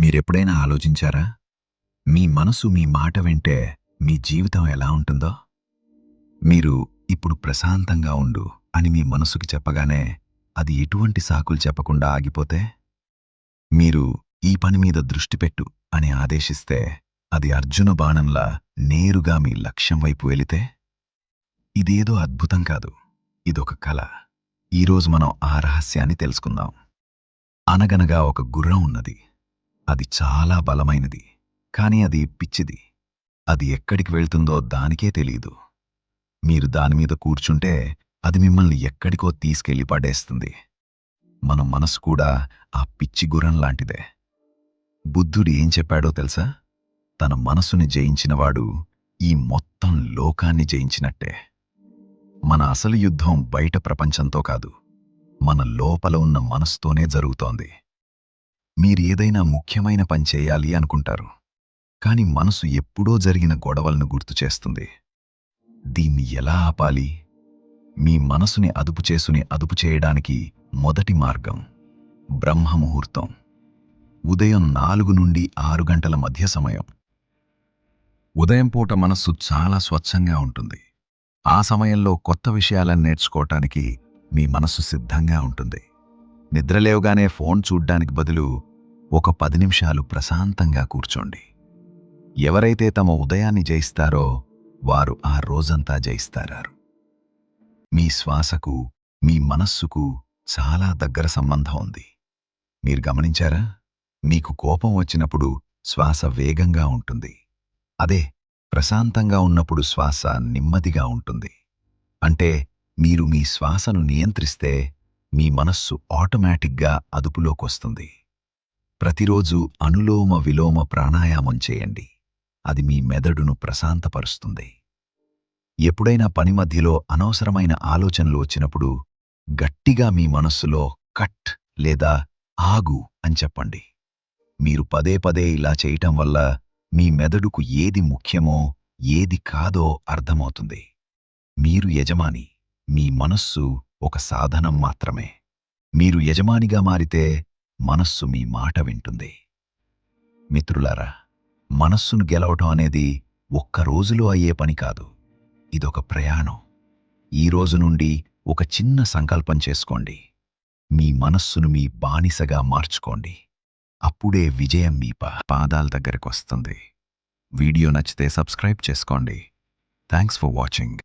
మీరెప్పుడైనా ఆలోచించారా? మీ మనసు మీ మాట వింటే మీ జీవితం ఎలా ఉంటుందో? మీరు ఇప్పుడు ప్రశాంతంగా ఉండు అని మీ మనసుకి చెప్పగానే అది ఎటువంటి సాకులు చెప్పకుండా ఆగిపోతే? మీరు ఈ పని మీద దృష్టి పెట్టు అని ఆదేశిస్తే అది అర్జున బాణంలా నేరుగా మీ లక్ష్యం వైపు వెళితే? ఇదేదో అద్భుతం కాదు. ఇదొక కల. ఈరోజు మనం ఆ రహస్యాన్ని తెలుసుకుందాం. అనగనగా ఒక గుర్రం ఉన్నది. అది చాలా బలమైనది. కాని అది పిచ్చిది. అది ఎక్కడికి వెళ్తుందో దానికే తెలీదు. మీరు దానిమీద కూర్చుంటే అది మిమ్మల్ని ఎక్కడికో తీసుకెళ్లి పడేస్తుంది. మన మనసు కూడా ఆ పిచ్చి గుర్రం లాంటిదే. బుద్ధుడు ఏం చెప్పాడో తెలుసా? తన మనసుని జయించినవాడు ఈ మొత్తం లోకాన్ని జయించినట్టే. మన అసలు యుద్ధం బయట ప్రపంచంతో కాదు, మన లోపల ఉన్న మనసుతోనే జరుగుతోంది. మీరేదైనా ముఖ్యమైన పని చేయాలి అనుకుంటారు. కాని మనసు ఎప్పుడో జరిగిన గొడవలను గుర్తుచేస్తుంది. దీన్ని ఎలా ఆపాలి? మీ మనసుని అదుపు చేయడానికి మొదటి మార్గం బ్రహ్మముహూర్తం. ఉదయం 4 నుండి 6 గంటల మధ్య సమయం. ఉదయం పూట మనస్సు చాలా స్వచ్ఛంగా ఉంటుంది. ఆ సమయంలో కొత్త విషయాలను నేర్చుకోవటానికి మీ మనస్సు సిద్ధంగా ఉంటుంది. నిద్రలేవగానే ఫోన్ చూడ్డానికి బదులు ఒక 10 నిమిషాలు ప్రశాంతంగా కూర్చోండి. ఎవరైతే తమ ఉదయాన్ని జయిస్తారో వారు ఆ రోజంతా జయిస్తారు. మీ శ్వాసకు, మీ మనస్సుకు చాలా దగ్గర సంబంధం ఉంది. మీరు గమనించారా? మీకు కోపం వచ్చినప్పుడు శ్వాస వేగంగా ఉంటుంది. అదే ప్రశాంతంగా ఉన్నప్పుడు శ్వాస నెమ్మదిగా ఉంటుంది. అంటే మీరు మీ శ్వాసను నియంత్రిస్తే మీ మనస్సు ఆటోమేటిక్గా అదుపులోకొస్తుంది. ప్రతిరోజు అనులోమ విలోమ ప్రాణాయామం చేయండి. అది మీ మెదడును ప్రశాంతపరుస్తుంది. ఎప్పుడైనా పని మధ్యలో అనవసరమైన ఆలోచనలు వచ్చినప్పుడు గట్టిగా మీ మనస్సులో కట్ లేదా ఆగు అని చెప్పండి. మీరు పదే పదే ఇలా చేయటం వల్ల మీ మెదడుకు ఏది ముఖ్యమో ఏది కాదో అర్థమవుతుంది. మీరు యజమాని, మీ మనస్సు ఒక సాధనం మాత్రమే. మీరు యజమానిగా మారితే మనస్సు మీ మాట వింటుంది. మిత్రులారా, మనస్సును గెలవటం అనేది ఒక్క రోజులో అయ్యే పని కాదు. ఇదొక ప్రయాణం. ఈ రోజు నుండి ఒక చిన్న సంకల్పం చేసుకోండి. మీ మనస్సును మీ బానిసగా మార్చుకోండి. అప్పుడే విజయం మీ పాదాల దగ్గరకొస్తుంది. వీడియో నచ్చితే సబ్స్క్రైబ్ చేసుకోండి. Thanks for watching.